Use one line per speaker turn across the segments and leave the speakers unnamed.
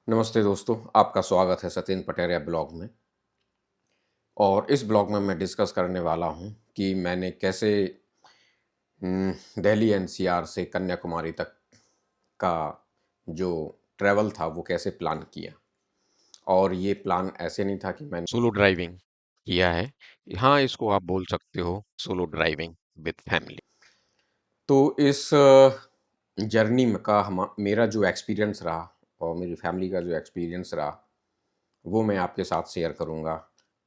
नमस्ते दोस्तों, आपका स्वागत है सचिन पटेरिया ब्लॉग में। और इस ब्लॉग में मैं डिस्कस करने वाला हूं कि मैंने कैसे दिल्ली एनसीआर से कन्याकुमारी तक का जो ट्रैवल था वो कैसे प्लान किया। और ये प्लान ऐसे नहीं था कि मैंने
सोलो ड्राइविंग किया है। हाँ, इसको आप बोल सकते हो सोलो ड्राइविंग विद फैमिली।
तो इस जर्नी में का मेरा जो एक्सपीरियंस रहा और मेरी फैमिली का जो एक्सपीरियंस रहा वो मैं आपके साथ शेयर करूँगा।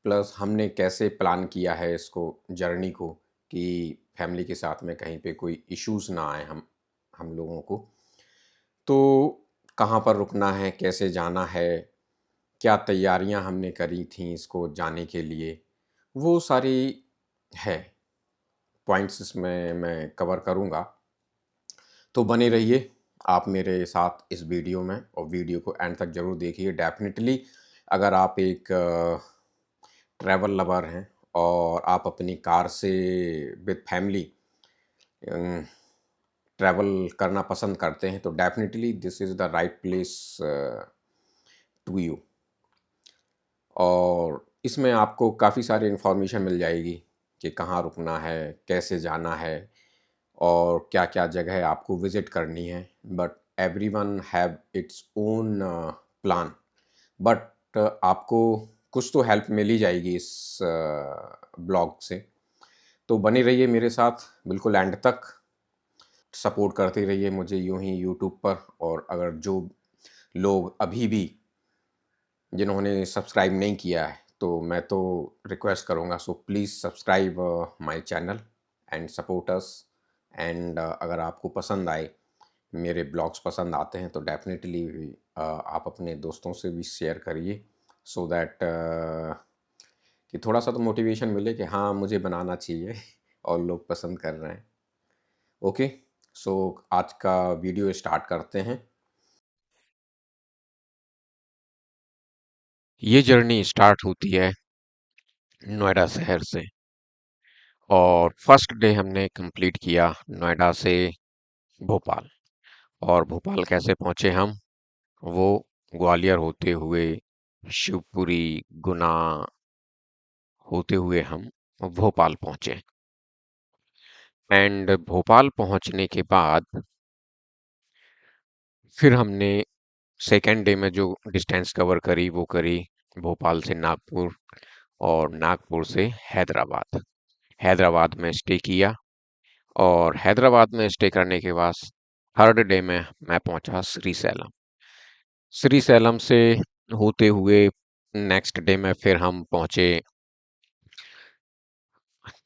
प्लस हमने कैसे प्लान किया है इसको, जर्नी को, कि फैमिली के साथ में कहीं पे कोई इश्यूज़ ना आए हम लोगों को। तो कहाँ पर रुकना है, कैसे जाना है, क्या तैयारियां हमने करी थी इसको जाने के लिए, वो सारी है पॉइंट्स इसमें मैं कवर करूँगा। तो बने रहिए आप मेरे साथ इस वीडियो में और वीडियो को एंड तक ज़रूर देखिए। डेफिनेटली अगर आप एक ट्रैवल लवर हैं और आप अपनी कार से विद फैमिली ट्रैवल करना पसंद करते हैं तो definitely this is the right place to you. और इसमें आपको काफ़ी सारी इन्फॉर्मेशन मिल जाएगी कि कहाँ रुकना है, कैसे जाना है और क्या-क्या जगह आपको विज़िट करनी है। But everyone have its own plan. But आपको कुछ तो हेल्प मिल ही जाएगी इस ब्लॉग से। तो बने रहिए मेरे साथ बिल्कुल एंड तक, सपोर्ट करते रहिए मुझे यूं ही यूट्यूब पर। और अगर जो लोग अभी भी जिन्होंने सब्सक्राइब नहीं किया है तो मैं तो रिक्वेस्ट करूँगा, so please subscribe my channel and support us. And अगर आपको पसंद आए, मेरे ब्लॉग्स पसंद आते हैं तो डेफिनेटली आप अपने दोस्तों से भी शेयर करिए सो दैट कि थोड़ा सा तो मोटिवेशन मिले कि हाँ मुझे बनाना चाहिए और लोग पसंद कर रहे हैं। ओके, सो आज का वीडियो स्टार्ट करते हैं।
ये जर्नी स्टार्ट होती है नोएडा शहर से। और फर्स्ट डे हमने कंप्लीट किया नोएडा से भोपाल। और भोपाल कैसे पहुंचे हम? वो ग्वालियर होते हुए शिवपुरी, गुना होते हुए हम भोपाल पहुंचे। एंड भोपाल पहुंचने के बाद फिर हमने सेकेंड डे में जो डिस्टेंस कवर करी वो करी भोपाल से नागपुर और नागपुर से हैदराबाद। हैदराबाद में स्टे किया और हैदराबाद में स्टे करने के बाद थर्ड डे में मैं पहुंचा श्रीशैलम। श्रीशैलम से होते हुए नेक्स्ट डे में फिर हम पहुंचे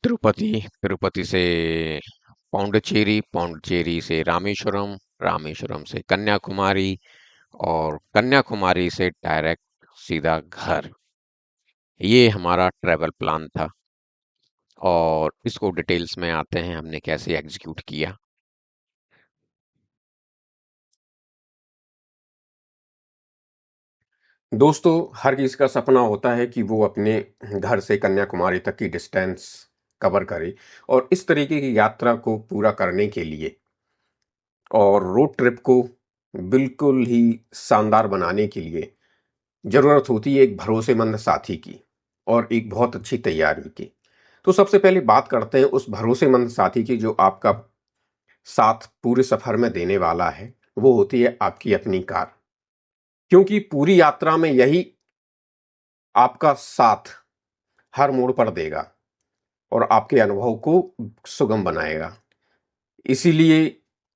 तिरुपति। तिरुपति से पौंडचेरी, पौंडचेरी से रामेश्वरम, रामेश्वरम से कन्याकुमारी और कन्याकुमारी से डायरेक्ट सीधा घर। ये हमारा ट्रैवल प्लान था और इसको डिटेल्स में आते हैं हमने कैसे एग्जीक्यूट किया।
दोस्तों, हर किसी का सपना होता है कि वो अपने घर से कन्याकुमारी तक की डिस्टेंस कवर करे। और इस तरीके की यात्रा को पूरा करने के लिए और रोड ट्रिप को बिल्कुल ही शानदार बनाने के लिए ज़रूरत होती है एक भरोसेमंद साथी की और एक बहुत अच्छी तैयारी की। तो सबसे पहले बात करते हैं उस भरोसेमंद साथी की जो आपका साथ पूरे सफ़र में देने वाला है। वो होती है आपकी अपनी कार, क्योंकि पूरी यात्रा में यही आपका साथ हर मोड़ पर देगा और आपके अनुभव को सुगम बनाएगा। इसीलिए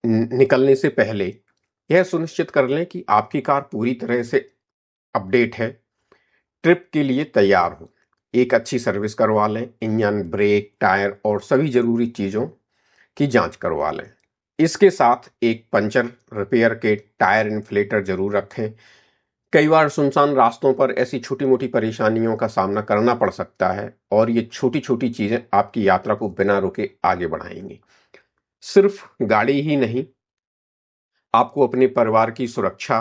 निकलने से पहले यह सुनिश्चित कर लें कि आपकी कार पूरी तरह से अपडेट है, ट्रिप के लिए तैयार हो। एक अच्छी सर्विस करवा लें, इंजन, ब्रेक, टायर और सभी ज़रूरी चीज़ों की जांच करवा लें। इसके साथ एक पंचर रिपेयर के टायर इन्फ्लेटर जरूर रखें। कई बार सुनसान रास्तों पर ऐसी छोटी मोटी परेशानियों का सामना करना पड़ सकता है और ये छोटी छोटी चीज़ें आपकी यात्रा को बिना रुके आगे बढ़ाएंगी। सिर्फ गाड़ी ही नहीं, आपको अपने परिवार की सुरक्षा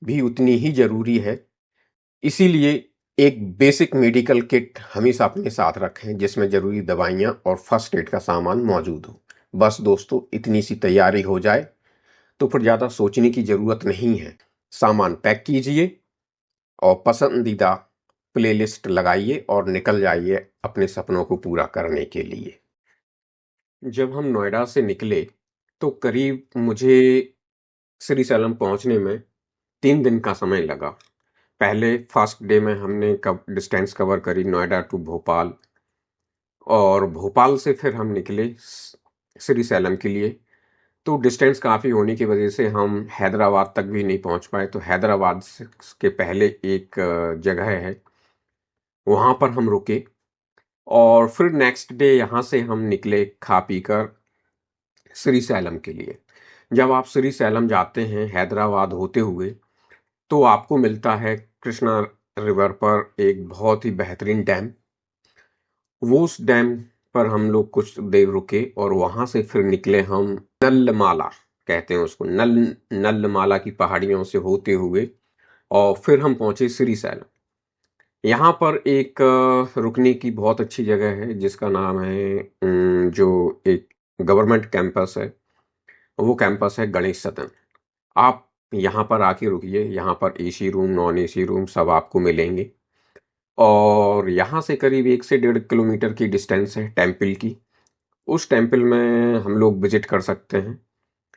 भी उतनी ही जरूरी है। इसीलिए एक बेसिक मेडिकल किट हमेशा अपने साथ रखें जिसमें जरूरी दवाइयाँ और फर्स्ट एड का सामान मौजूद हो। बस दोस्तों, इतनी सी तैयारी हो जाए तो फिर ज़्यादा सोचने की ज़रूरत नहीं है। सामान पैक कीजिए और पसंदीदा प्लेलिस्ट लगाइए और निकल जाइए अपने सपनों को पूरा करने के लिए। जब हम नोएडा से निकले तो करीब मुझे श्रीशैलम पहुंचने में 3 दिन का समय लगा। पहले फर्स्ट डे में हमने डिस्टेंस कवर करी नोएडा टू भोपाल, और भोपाल से फिर हम निकले श्रीशैलम के लिए। तो डिस्टेंस काफ़ी होने की वजह से हम हैदराबाद तक भी नहीं पहुंच पाए। तो हैदराबाद के पहले एक जगह है, वहाँ पर हम रुके और फिर नेक्स्ट डे यहाँ से हम निकले खा पी कर श्रीशैलम के लिए। जब आप श्रीशैलम जाते हैं हैदराबाद होते हुए तो आपको मिलता है कृष्णा रिवर पर एक बहुत ही बेहतरीन डैम। वो उस डैम पर हम लोग कुछ देर रुके और वहाँ से फिर निकले हम नलमाला, कहते हैं उसको, नलमाला की पहाड़ियों से होते हुए, और फिर हम पहुंचे श्रीशैलम। यहाँ पर एक रुकने की बहुत अच्छी जगह है जिसका नाम है जो एक गवर्नमेंट कैंपस है, वो कैंपस है गणेश सदन। आप यहाँ पर आके रुकिए, यहाँ पर AC room non AC room सब आपको मिलेंगे। और यहाँ से करीब 1 से 1.5 किलोमीटर की डिस्टेंस है टेम्पल की। उस टेम्पल में हम लोग विजिट कर सकते हैं।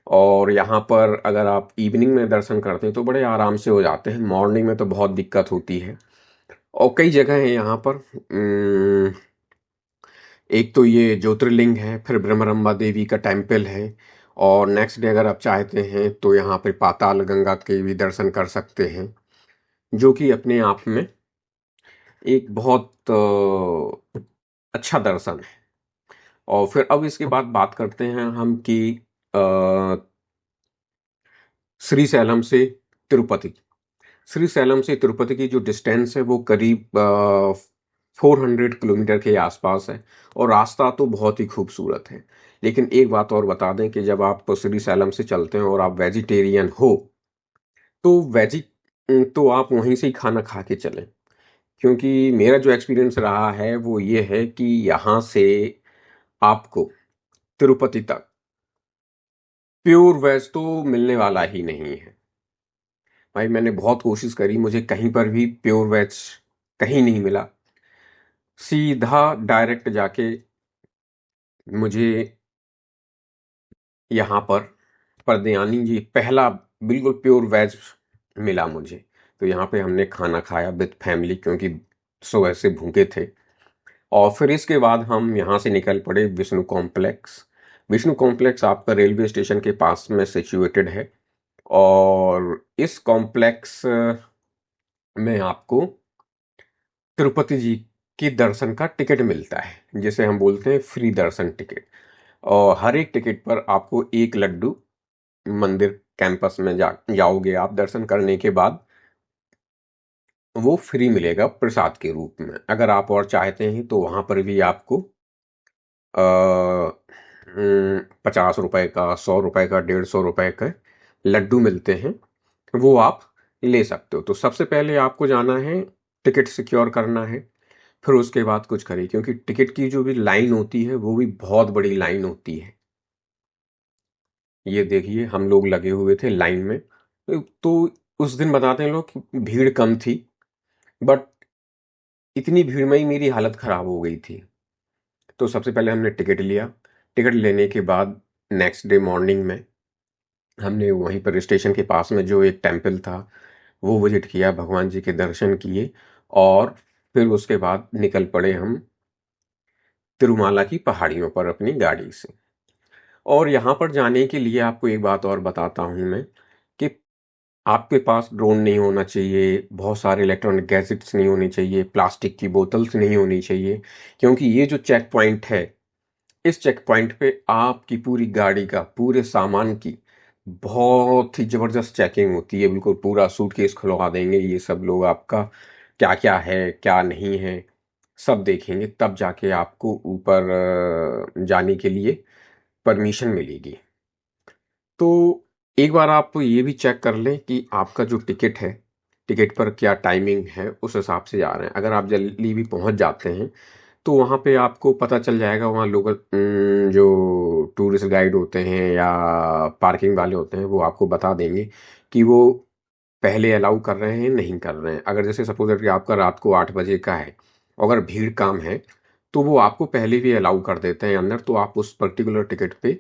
और यहाँ पर अगर आप इवनिंग में दर्शन करते हैं तो बड़े आराम से हो जाते हैं, मॉर्निंग में तो बहुत दिक्कत होती है। और कई जगह है यहाँ पर। एक तो ये ज्योतिर्लिंग है, फिर ब्रह्मरंबा देवी का टेम्पल है, और नेक्स्ट डे अगर आप चाहते हैं तो यहाँ पे पाताल गंगा के भी दर्शन कर सकते हैं, जो कि अपने आप में एक बहुत अच्छा दर्शन है। और फिर अब इसके बाद बात करते हैं हम कि अ, श्रीशैलम से तिरुपति। श्रीशैलम से तिरुपति की जो डिस्टेंस है वो करीब 400 किलोमीटर के आसपास है, और रास्ता तो बहुत ही खूबसूरत है। लेकिन एक बात और बता दें कि जब आप श्रीशैलम से चलते हैं और आप वेजिटेरियन हो तो आप वहीं से ही खाना खा के चलें, क्योंकि मेरा जो एक्सपीरियंस रहा है वो ये है कि यहाँ से आपको तिरुपति तक प्योर वेज तो मिलने वाला ही नहीं है। भाई मैंने बहुत कोशिश करी, मुझे कहीं पर भी प्योर वेज कहीं नहीं मिला। सीधा डायरेक्ट जाके मुझे यहाँ पर परदयानी जी पहला बिल्कुल प्योर वेज मिला मुझे। तो यहाँ पे हमने खाना खाया विद फैमिली, क्योंकि सुबह से भूखे थे। और फिर इसके बाद हम यहाँ से निकल पड़े विष्णु कॉम्प्लेक्स। विष्णु कॉम्प्लेक्स आपका रेलवे स्टेशन के पास में सिचुएटेड है, और इस कॉम्प्लेक्स में आपको तिरुपति जी की दर्शन का टिकट मिलता है, जिसे हम बोलते हैं फ्री दर्शन टिकट। और हर एक टिकट पर आपको एक लड्डू मंदिर कैंपस में जाओगे आप दर्शन करने के बाद, वो फ्री मिलेगा प्रसाद के रूप में। अगर आप और चाहते हैं तो वहाँ पर भी आपको 50 रुपए का, 100 रुपए का, 150 रुपए का लड्डू मिलते हैं, वो आप ले सकते हो। तो सबसे पहले आपको जाना है, टिकट सिक्योर करना है, फिर उसके बाद कुछ करिए, क्योंकि टिकट की जो भी लाइन होती है वो भी बहुत बड़ी लाइन होती है। ये देखिए हम लोग लगे हुए थे लाइन में। तो उस दिन बताते हैं लोग कि भीड़ कम थी, बट इतनी भीड़ में ही मेरी हालत खराब हो गई थी। तो सबसे पहले हमने टिकट लिया। टिकट लेने के बाद नेक्स्ट डे मॉर्निंग में हमने वहीं पर स्टेशन के पास में जो एक टेम्पल था वो विजिट किया, भगवान जी के दर्शन किए, और फिर उसके बाद निकल पड़े हम तिरुमाला की पहाड़ियों पर अपनी गाड़ी से। और यहाँ पर जाने के लिए आपको एक बात और बताता हूँ मैं कि आपके पास ड्रोन नहीं होना चाहिए, बहुत सारे इलेक्ट्रॉनिक गैजेट्स नहीं होने चाहिए, प्लास्टिक की बोतल्स नहीं होनी चाहिए, क्योंकि ये जो चेक पॉइंट है, इस चेक पॉइंट पे आपकी पूरी गाड़ी का, पूरे सामान की बहुत ही ज़बरदस्त चेकिंग होती है। बिल्कुल पूरा सूटकेस खुलवा देंगे ये सब लोग, आपका क्या क्या है क्या नहीं है सब देखेंगे, तब जाके आपको ऊपर जाने के लिए परमिशन मिलेगी। तो एक बार आप ये भी चेक कर लें कि आपका जो टिकट है, टिकट पर क्या टाइमिंग है, उस हिसाब से जा रहे हैं। अगर आप जल्दी भी पहुंच जाते हैं तो वहाँ पे आपको पता चल जाएगा, वहाँ लोकल जो टूरिस्ट गाइड होते हैं या पार्किंग वाले होते हैं वो आपको बता देंगे कि वो पहले अलाउ कर रहे हैं नहीं कर रहे हैं। अगर जैसे सपोज कि आपका रात को 8 बजे का है, अगर भीड़ काम है तो वो आपको पहले भी अलाउ कर देते हैं अंदर, तो आप उस पर्टिकुलर टिकट पे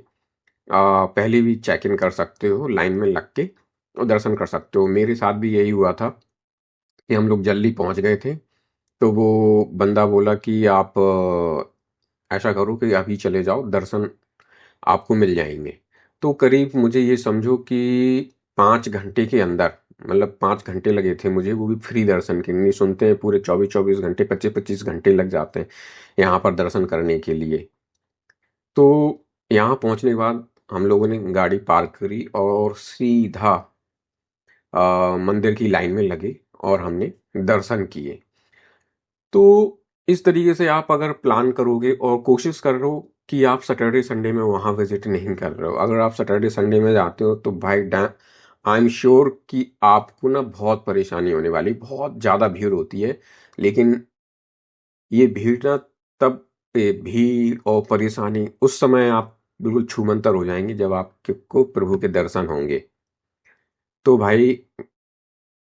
पहले भी चेक इन कर सकते हो, लाइन में लग के और दर्शन कर सकते हो। मेरे साथ भी यही हुआ था कि हम लोग जल्दी पहुंच गए थे, तो वो बंदा बोला कि आप ऐसा करो कि अभी चले जाओ, दर्शन आपको मिल जाएंगे। तो करीब मुझे ये समझो कि 5 घंटे के अंदर, मतलब 5 घंटे लगे थे मुझे, वो भी फ्री दर्शन के। नहीं सुनते हैं पूरे 24-24 घंटे, 25-25 घंटे लग जाते हैं यहाँ पर दर्शन करने के लिए। तो यहाँ पहुँचने के बाद हम लोगों ने गाड़ी पार्क करी और सीधा मंदिर की लाइन में लगे और हमने दर्शन किए। तो इस तरीके से आप अगर प्लान करोगे और कोशिश कर रहे हो कि आप सैटरडे संडे में वहाँ विजिट नहीं कर रहे हो, अगर आप सैटरडे संडे में जाते हो तो भाई आई एम श्योर कि आपको ना बहुत परेशानी होने वाली, बहुत ज़्यादा भीड़ होती है। लेकिन ये भीड़ ना तब भीड़ और परेशानी उस समय आप बिल्कुल छूमंतर हो जाएंगे जब आपको प्रभु के दर्शन होंगे। तो भाई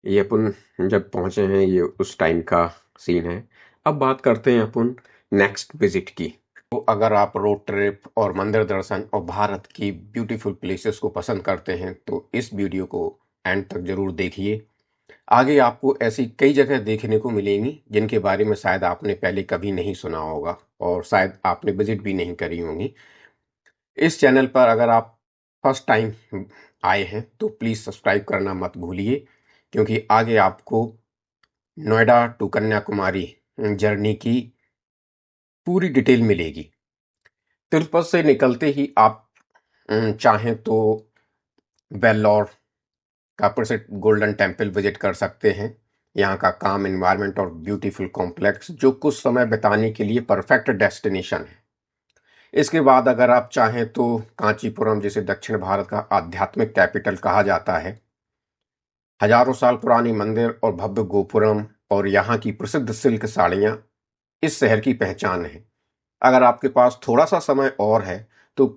ये अपन जब पहुंचे हैं, ये उस टाइम का सीन है। अब बात करते हैं अपन नेक्स्ट विजिट की। तो अगर आप रोड ट्रिप और मंदिर दर्शन और भारत की ब्यूटीफुल प्लेसेस को पसंद करते हैं तो इस वीडियो को एंड तक जरूर देखिए। आगे आपको ऐसी कई जगह देखने को मिलेंगी जिनके बारे में शायद आपने पहले कभी नहीं सुना होगा और शायद आपने विजिट भी नहीं करी होंगी। इस चैनल पर अगर आप फर्स्ट टाइम आए हैं तो प्लीज़ सब्सक्राइब करना मत भूलिए, क्योंकि आगे आपको नोएडा टू कन्याकुमारी जर्नी की पूरी डिटेल मिलेगी। तिरुपति से निकलते ही आप चाहें तो वेल्लोर का प्रसिद्ध गोल्डन टेम्पल विजिट कर सकते हैं। यहाँ का काम एनवायरनमेंट और ब्यूटीफुल कॉम्प्लेक्स जो कुछ समय बिताने के लिए परफेक्ट डेस्टिनेशन है। इसके बाद अगर आप चाहें तो कांचीपुरम, जिसे दक्षिण भारत का आध्यात्मिक कैपिटल कहा जाता है, हजारों साल पुरानी मंदिर और भव्य गोपुरम और यहाँ की प्रसिद्ध सिल्क साड़ियाँ इस शहर की पहचान है। अगर आपके पास थोड़ा सा समय और है तो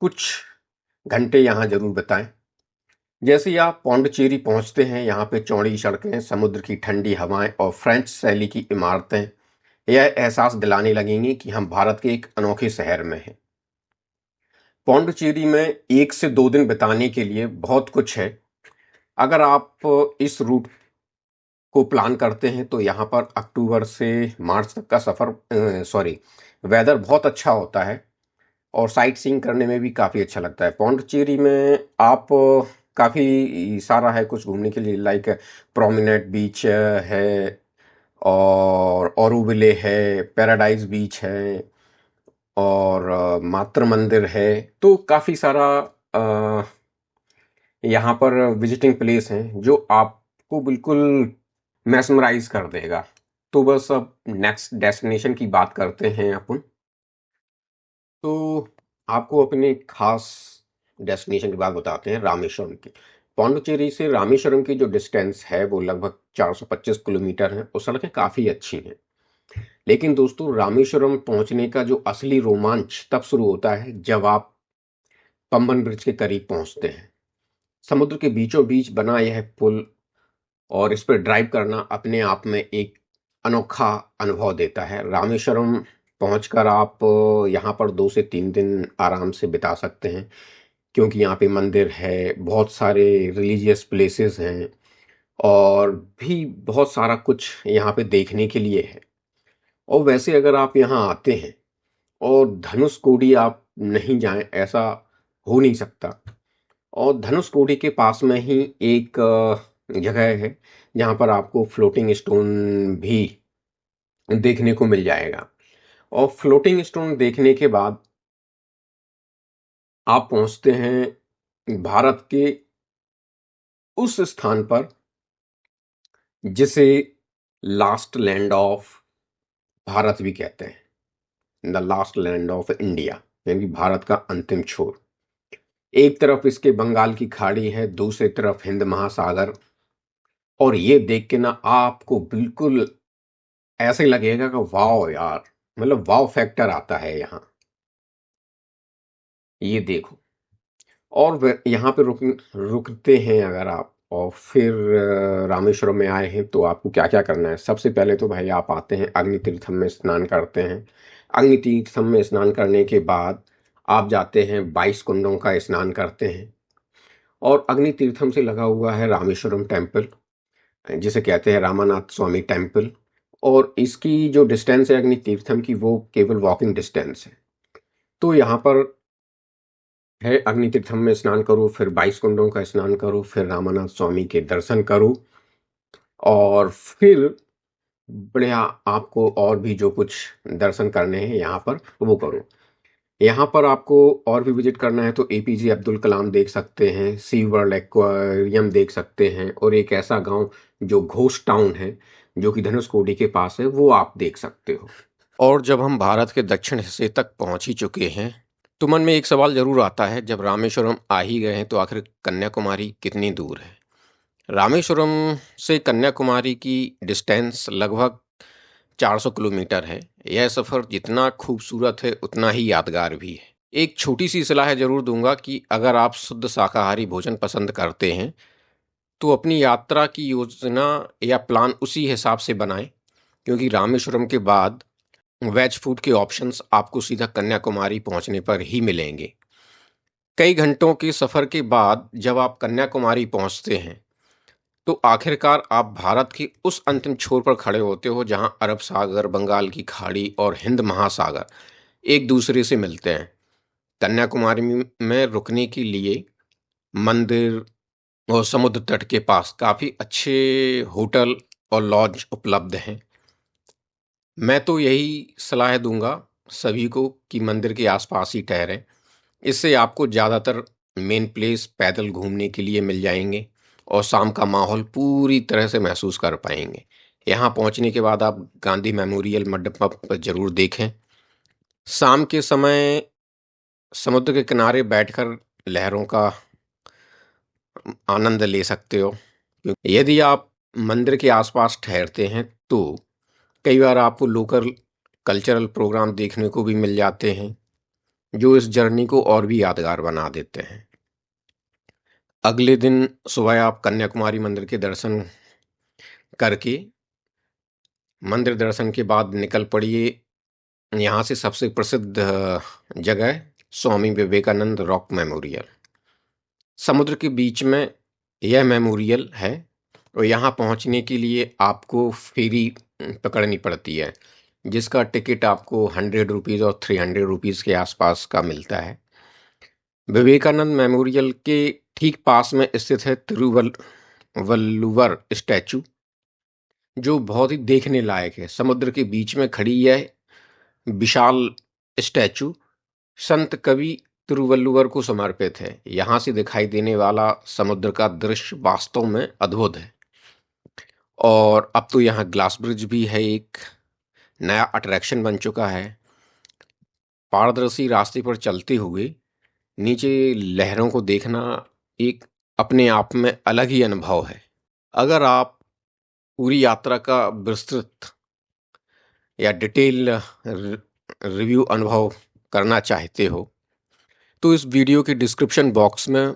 कुछ घंटे यहाँ जरूर बिताएं। जैसे ही आप पौंडचेरी पहुंचते हैं, यहाँ पे चौड़ी सड़कें, समुद्र की ठंडी हवाएं और फ्रेंच शैली की इमारतें यह एहसास दिलाने लगेंगी कि हम भारत के एक अनोखे शहर में हैं। पौंडचेरी में 1 से 2 दिन बिताने के लिए बहुत कुछ है। अगर आप इस रूट को प्लान करते हैं तो यहाँ पर अक्टूबर से मार्च तक का वेदर बहुत अच्छा होता है और साइट सीइंग करने में भी काफ़ी अच्छा लगता है। पौंडचेरी में आप काफ़ी सारा है कुछ घूमने के लिए, लाइक प्रोमिनेंट बीच है और औरुविले है, पैराडाइज बीच है और मातृ मंदिर है। तो काफ़ी सारा अ, यहाँ पर विजिटिंग प्लेस हैं जो आपको बिल्कुल मैस्मराइज कर देगा। तो बस अब नेक्स्ट डेस्टिनेशन की बात करते हैं अपन। तो आपको अपने खास डेस्टिनेशन की बात बताते हैं, रामेश्वरम की। पौंडुचेरी से रामेश्वरम की जो डिस्टेंस है वो लगभग 425 किलोमीटर है और सड़कें काफ़ी अच्छी हैं। लेकिन दोस्तों, रामेश्वरम पहुंचने का जो असली रोमांच तब शुरू होता है जब आप पंबन ब्रिज के करीब पहुंचते हैं। समुद्र के बीचों बीच बना यह पुल और इस पर ड्राइव करना अपने आप में एक अनोखा अनुभव देता है। रामेश्वरम पहुंचकर आप यहाँ पर 2 से 3 दिन आराम से बिता सकते हैं, क्योंकि यहाँ पे मंदिर है, बहुत सारे रिलीजियस प्लेसेस हैं और भी बहुत सारा कुछ यहाँ पे देखने के लिए है। और वैसे अगर आप यहाँ आते हैं और धनुषकोडी आप नहीं जाएं, ऐसा हो नहीं सकता। और धनुषकोडी के पास में ही एक जगह है जहाँ पर आपको फ्लोटिंग स्टोन भी देखने को मिल जाएगा। और फ्लोटिंग स्टोन देखने के बाद आप पहुंचते हैं भारत के उस स्थान पर जिसे लास्ट लैंड ऑफ भारत भी कहते हैं, the last land of India, यानी भारत का अंतिम छोर। एक तरफ इसके बंगाल की खाड़ी है, दूसरी तरफ हिंद महासागर। और ये देख के ना आपको बिल्कुल ऐसे लगेगा कि वाओ यार, मतलब वाओ फैक्टर आता है यहाँ। ये देखो। और यहाँ पे रुकते हैं अगर आप और फिर रामेश्वरम में आए हैं तो आपको क्या क्या करना है। सबसे पहले तो भाई आप आते हैं अग्नि तीर्थम में स्नान करते हैं। अग्नि तीर्थम में स्नान करने के बाद आप जाते हैं 22 कुंडों का स्नान करते हैं। और अग्नि तीर्थम से लगा हुआ है रामेश्वरम टेम्पल, जिसे कहते हैं रामानाथ स्वामी टेम्पल। और इसकी जो डिस्टेंस है अग्नि तीर्थम की, वो केवल वॉकिंग डिस्टेंस है। तो यहाँ पर है अग्नि तीर्थम में स्नान करो, फिर 22 कुंडों का स्नान करो, फिर रामानाथ स्वामी के दर्शन करो, और फिर बढ़िया आपको और भी जो कुछ दर्शन करने हैं यहाँ पर वो करो। यहाँ पर आपको और भी विजिट करना है तो एपीजे अब्दुल कलाम देख सकते हैं, सी वर्ल्ड एक्वेरियम देख सकते हैं, और एक ऐसा गांव जो घोष टाउन है जो कि धनुषकोडी के पास है, वो आप देख सकते हो। और जब हम भारत के दक्षिण हिस्से तक पहुंच ही चुके हैं तो मन में एक सवाल जरूर आता है, जब रामेश्वरम आ ही गए हैं तो आखिर कन्याकुमारी कितनी दूर है। रामेश्वरम से कन्याकुमारी की डिस्टेंस लगभग 400 किलोमीटर है। यह सफ़र जितना खूबसूरत है उतना ही यादगार भी है। एक छोटी सी सलाह ज़रूर दूंगा कि अगर आप शुद्ध शाकाहारी भोजन पसंद करते हैं तो अपनी यात्रा की योजना या प्लान उसी हिसाब से बनाएं, क्योंकि रामेश्वरम के बाद वेज फूड के ऑप्शंस आपको सीधा कन्याकुमारी पहुंचने पर ही मिलेंगे। कई घंटों के सफ़र के बाद जब आप कन्याकुमारी पहुंचते हैं तो आखिरकार आप भारत के उस अंतिम छोर पर खड़े होते हो जहां अरब सागर, बंगाल की खाड़ी और हिंद महासागर एक दूसरे से मिलते हैं। कन्याकुमारी में रुकने के लिए मंदिर और समुद्र तट के पास काफ़ी अच्छे होटल और लॉज उपलब्ध हैं। मैं तो यही सलाह दूंगा सभी को कि मंदिर के आसपास ही ठहरें। इससे आपको ज़्यादातर मेन प्लेस पैदल घूमने के लिए मिल जाएंगे और शाम का माहौल पूरी तरह से महसूस कर पाएंगे। यहाँ पहुँचने के बाद आप गांधी मेमोरियल मंडप पर जरूर देखें। शाम के समय समुद्र के किनारे बैठकर लहरों का आनंद ले सकते हो। यदि आप मंदिर के आसपास ठहरते हैं तो कई बार आपको लोकल कल्चरल प्रोग्राम देखने को भी मिल जाते हैं जो इस जर्नी को और भी यादगार बना देते हैं। अगले दिन सुबह आप कन्याकुमारी मंदिर के दर्शन करके मंदिर दर्शन के बाद निकल पड़िए यहाँ से सबसे प्रसिद्ध जगह स्वामी विवेकानंद रॉक मेमोरियल। समुद्र के बीच में यह मेमोरियल है और यहाँ पहुँचने के लिए आपको फेरी पकड़नी पड़ती है, जिसका टिकट आपको 100 रुपीज़ और 300 रुपीज़ के आसपास का मिलता है। विवेकानंद मेमोरियल के ठीक पास में स्थित है तिरुवल्लुवर स्टैचू, जो बहुत ही देखने लायक है। समुद्र के बीच में खड़ी यह विशाल स्टैचू संत कवि तिरुवल्लुवर को समर्पित है। यहाँ से दिखाई देने वाला समुद्र का दृश्य वास्तव में अद्भुत है। और अब तो यहाँ ग्लास ब्रिज भी है, एक नया अट्रैक्शन बन चुका है। पारदर्शी रास्ते पर चलते हुए नीचे लहरों को देखना एक अपने आप में अलग ही अनुभव है। अगर आप पूरी यात्रा का विस्तृत या डिटेल रिव्यू अनुभव करना चाहते हो तो इस वीडियो के डिस्क्रिप्शन बॉक्स में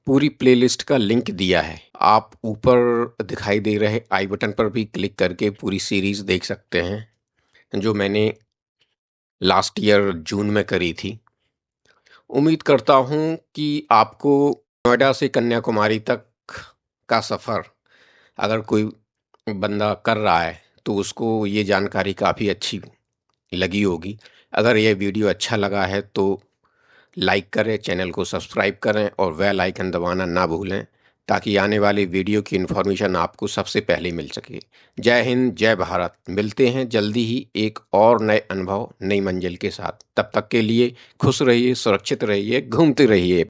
पूरी प्लेलिस्ट का लिंक दिया है। आप ऊपर दिखाई दे रहे आई बटन पर भी क्लिक करके पूरी सीरीज देख सकते हैं जो मैंने लास्ट ईयर जून में करी थी। उम्मीद करता हूँ कि आपको नोएडा से कन्याकुमारी तक का सफ़र अगर कोई बंदा कर रहा है तो उसको ये जानकारी काफ़ी अच्छी लगी होगी। अगर यह वीडियो अच्छा लगा है तो लाइक करें, चैनल को सब्सक्राइब करें और बेल आइकन दबाना ना भूलें, ताकि आने वाली वीडियो की इन्फॉर्मेशन आपको सबसे पहले मिल सके। जय हिंद, जय भारत। मिलते हैं जल्दी ही एक और नए अनुभव, नई मंजिल के साथ। तब तक के लिए खुश रहिए, सुरक्षित रहिए, घूमते रहिए।